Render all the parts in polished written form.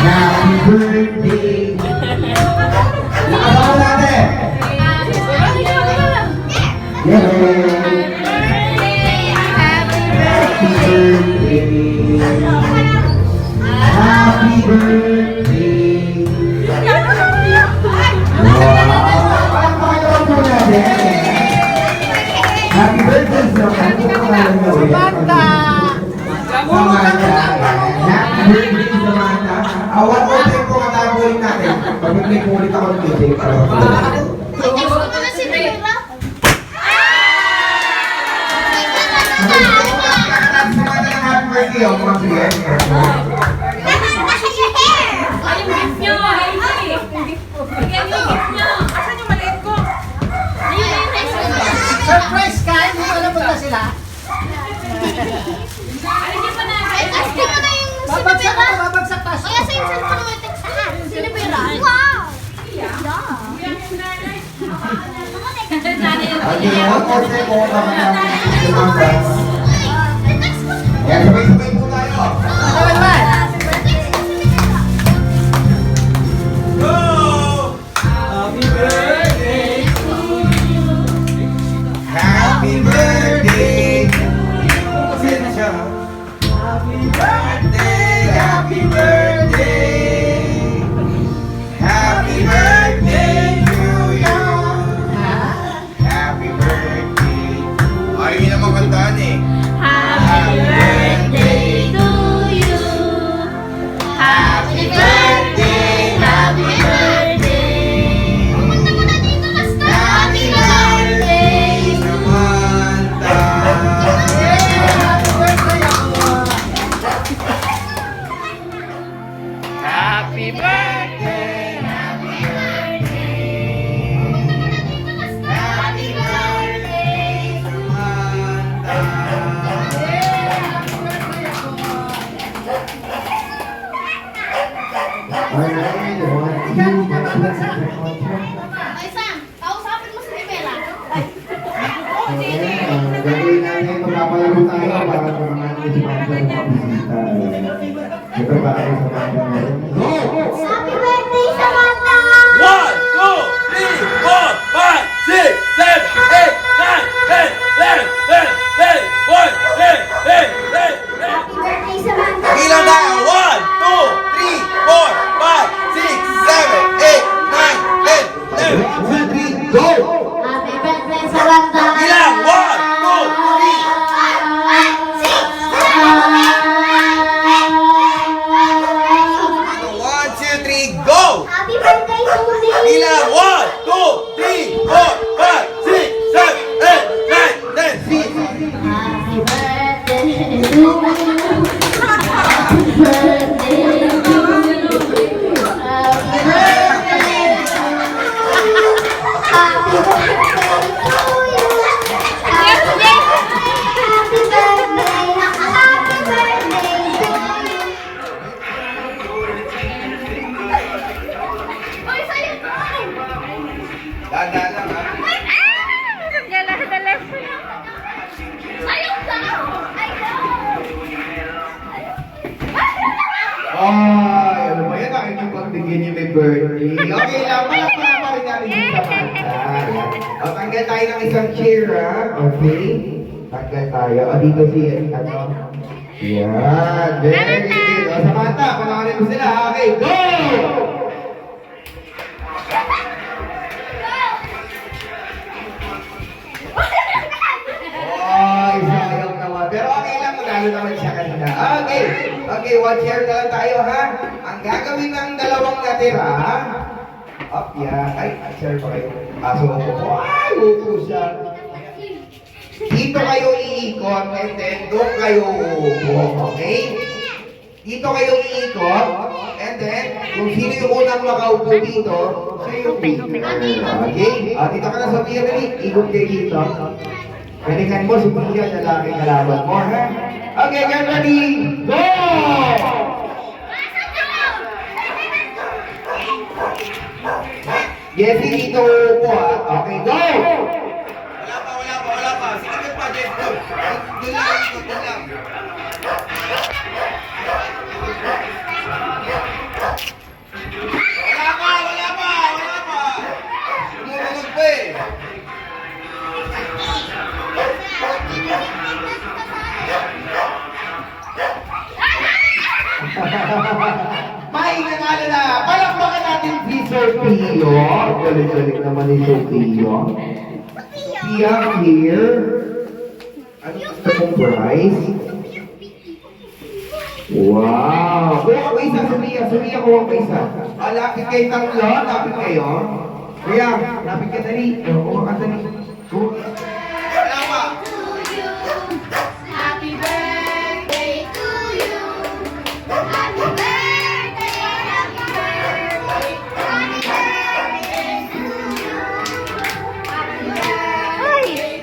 Happy birthday. Nakabaw natin. Happy birthday. Happy birthday. Happy birthday sa Samantha. Samantha. Happy birthday Samantha. Awan mo tayo kung matabuhin natin. Pag-ibig mo ulit ako ng DJ. Happy birthday ako mga sige. Surprise ka? Hindi mo alam punta sila? Babagsak pa. Kaya sa insan pa naman teksahan. Sino ba yun? Wow! Okay, one more time po kami ng Samantha. Yan, sabay-sabay po tayo. Happy birthday! Happy birthday! Happy birthday! Happy birthday to you! Happy birthday! Ayaw niyo naman kantaan eh. Happy birthday to you. Happy birthday, happy birthday. Pumunta mo na dito, basta. Happy birthday. Samantha! Happy birthday! Happy birthday. Happy birthday. Ay, Sam, kausapin mo si Rivera. Gagawin natin, magpapalaro tayo para tumangan si Samantha ng mga bisita. Ito ba ay Samantha meron? Go! Happy birthday, Samantha! 1, 2, 3, 4, 5, 6, 7, 8, 9, 10, 11, 12, 13, 14, 15, 16, 17, 18, 19, 20, 21, 22, 23, 24, 25, 26, 27, 28, 29, 30. Go! Happy birthday, Samantha! Ilang? 1, 2, 3, go! Happy birthday, Suzy! Ilang? 1, 2, 3, 4, 5, 6, 7, 8, 9, 10. Happy birthday to you. Happy birthday to you. Happy birthday. Happy birthday to you. Happy birthday. Happy birthday. Happy birthday to you. Oy, sa'yo to. Dahan-dahan lang ha. Ayaw ka! I know! Ay, ano ba yan? Nakikipagbigyan niyo may birthday. Okay lang, palakpakan pa rin natin si Samantha. O, tanggal tayo ng isang chair, ha? Okay? Tanggal tayo. O, dito si, ano? Yan, very good. O, Samantha, panakanin mo sila, ha? Okay, go! Ay, sayang naman. Pero okay lang, magalo naman siya kanina. Okay, okay, one chair na lang tayo, ha? Ang gagawin ng dalawang natira, up, yan. Ay, share pa kayo. Kaso ako po, ay, upo siya. Dito kayo iikot, and then doon kayo uupo, okay? Dito kayo iikot, and then, kung sino yung unang makaupo dito, siya yung winner. Okay? Dito ka na sa Miri, ikot kayo dito. Galingan mo, sumiya na laki kalaban mo, ha? Okay, get ready, go! Jessie, dito po, ha? Okay, go! Wala pa. Sige pa, Jeff. Doon lang, doon lang. May nanalo na. Palakpakan natin si Sir Pio. Galing-galing naman ni Sir Pio. Pia here. Ano gusto mong prize? Wow! Kuha ko isa, Sumia, kuha ko isa. Lapit kayo tatlo, lapit kayo. Kuya, lapit ka dali. Kuha ka dali. Tama! Happy birthday to you. Happy birthday, happy birthday. Happy birthday to you. Happy birthday.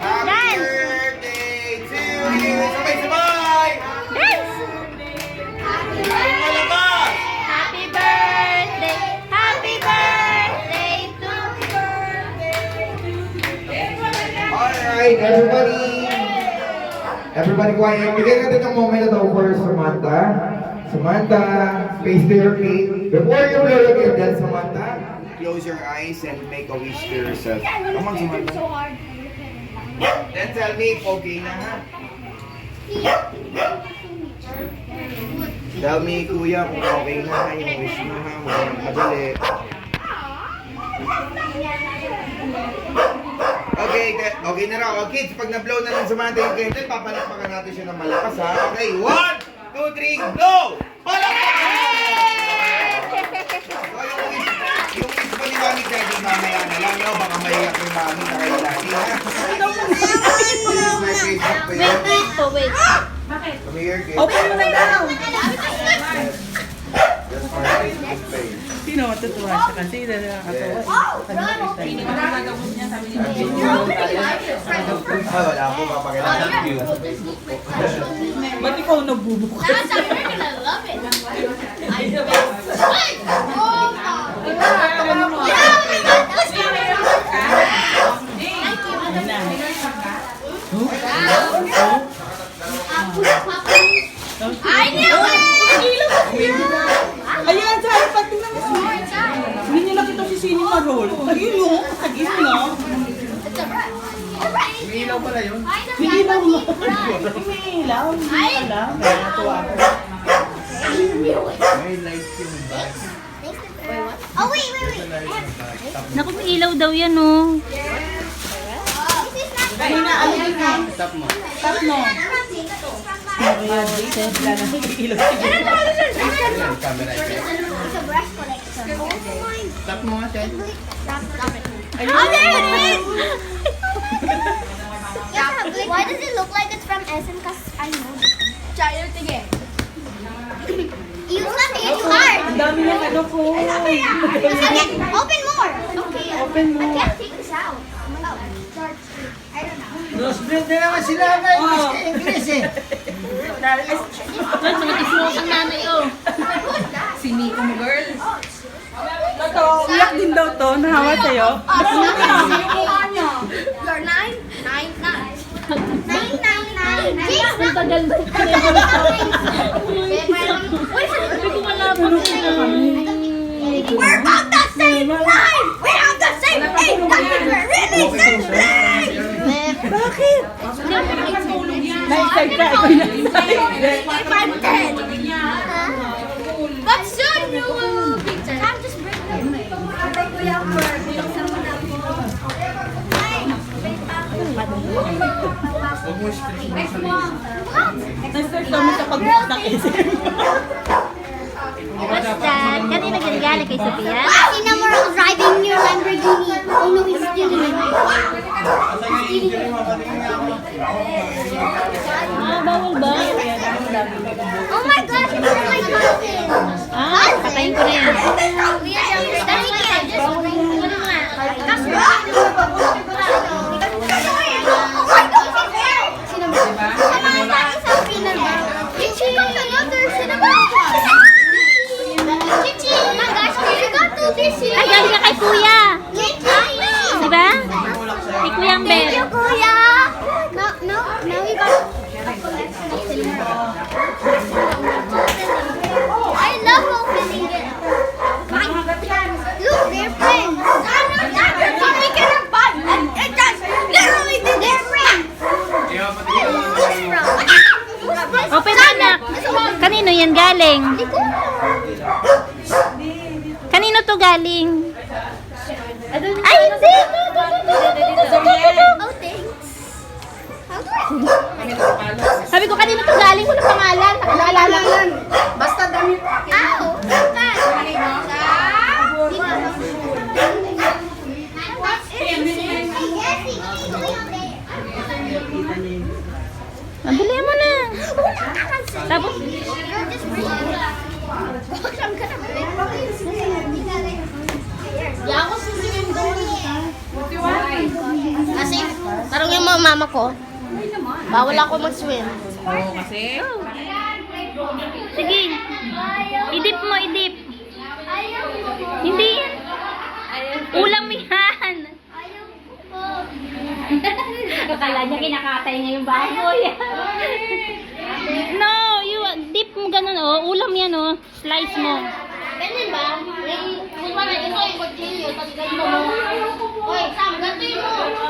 Happy birthday to you! Sabay-sabay! Happy Palabas! Happy birthday. Happy birthday to you. Alright, everybody quiet. Bigyan natin ng moment na daw for Samantha. Samantha, face to your cake. Before you blow the cake, then Samantha, close your eyes and make a wish to yourself. Come on, Samantha. Then tell me if okay na, ha? Tell me, kuya, kung okay na yung wish mo, ha? Madali. Okay na raw. Okay, kids, pag na-blow na ng Samantha yung candle, papalakpakan natin siya ng malakas, ha? Okay, 1, 2, 3, blow! Palakpakan! So, yung wish po ni Mami Teddy, mamaya na lang, no? Baka maiyak yung Mami na kayo lagi, ha? This is my Facebook for you. Wait. Come here, kids. Open mo na daw. Just for Facebook page. Sino matutuwa siya kasi nakakatawa. Wala po papakita. Thank you. Ba't ikaw nagbubuka? That's a freaking I love it. I love it. Wait! Oh, I knew it! Ayan, saan? Patingnan mo. Hindi nila kita si Cinema Roll. Ayun yung, tagin mo. It's a rat. May ilaw pala yun. Hindi na mo. May ilaw. Hindi ka lang. Kaya natuwa ako. May light yung bag. Oh, wait. Naku, may ilaw daw yan, oh. Dahil na, ano din mo? Stop mo. Stop mo. Ayan, Jason. Wala na. Ilaw. Camera check. It's a brush collection. Oh my Stop mo nga, Ted. Stop it. Ayun. Oh, there it is! Why does it look like it's from Essen? Because I know this. Try it again. Use not it's hard. Ang dami ng ano ko. Okay, open more. Okay. Open mo. I can't take this out. I don't know. Crossbreed na naman sila ngayon. Mas ka-English eh. Ay, mga isuot ang nanay, oh. Si Miko mo, girl. Ito, uyak din daw to. Nahawa sa'yo. You're 9? 9. Jinx, Ang tagal daw. Hindi ko malapot sila. we're on the same line! We're on the same age! We're really same line! Bakit? Na-excite ka. Ikaw na-excite. 5'10". But soon you will be 10. I'm just breaking Na-start kami sa pag-book ng SM. What's that? Kanina ginagala kay Sophia? Cinnamon was driving your Lamborghini. Oh no, he's stealing it. Ah, bawal ba? Oh my gosh, it's my cousin. Ah, patayin ko na yan. That's it. Just that's Samantha is a peanut butter. Chichi, another cinnamon. Chichi, oh my gosh, you got to this cinnamon. Ay, galing ka kay Kuya. Chichi. Diba? Kay Kuya ang Thank you, bet. Kuya. Now we got a collection of cinnamon. I love galing? Ay, hindi! Oh, thanks. Sabi ko, kanina to galing? Walang pangalan. Nakaalala ko. Basta damit. Ow! Mabili mo na. Tapos, Di ako susingin doon. Kasi, tarong yung mga mama ko. Bawal ako mag-swim. Oo, kasi. sige. Idip mo, idip. Hindi yan. Ulam yan. Akala niya kinakatay niya yung baboy. No, you dip mo ganun, oh. Ulam yan, oh. Slice mo. Ganyan ba? Kung wala, ito yung kutsilyo, tapos ganito mo. Uy, Sam, ganito mo.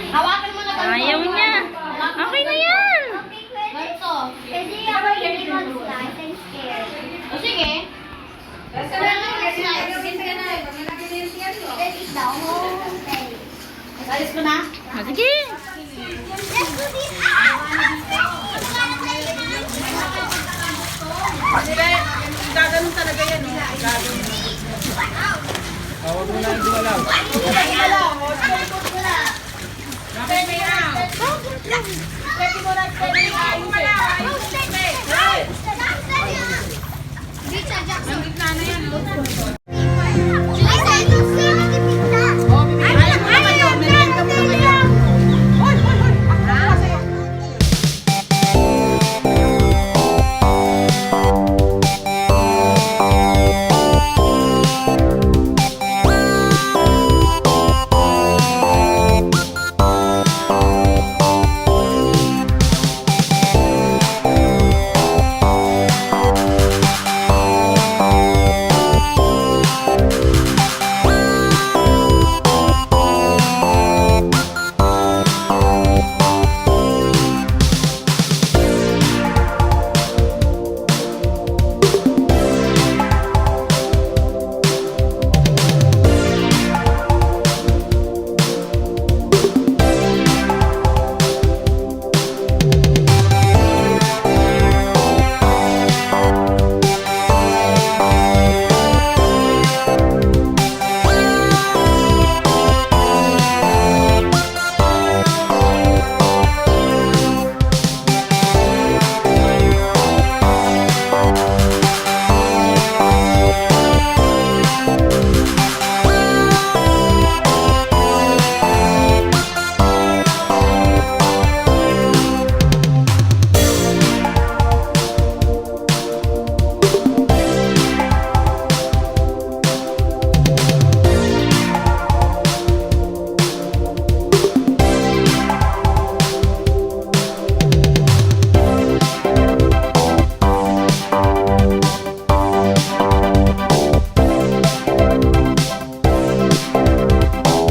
Hawakan mo na ganito. Ayaw niya. Okay na yan. Ganito. Kasi ako hindi mag-slice. I'm scared. O sige. Alis ko na. Oh, sige. Gaganon talaga yan, oh. Gaganon. Huwag mo na yung gumalaw. Ang gitna na yan, oh.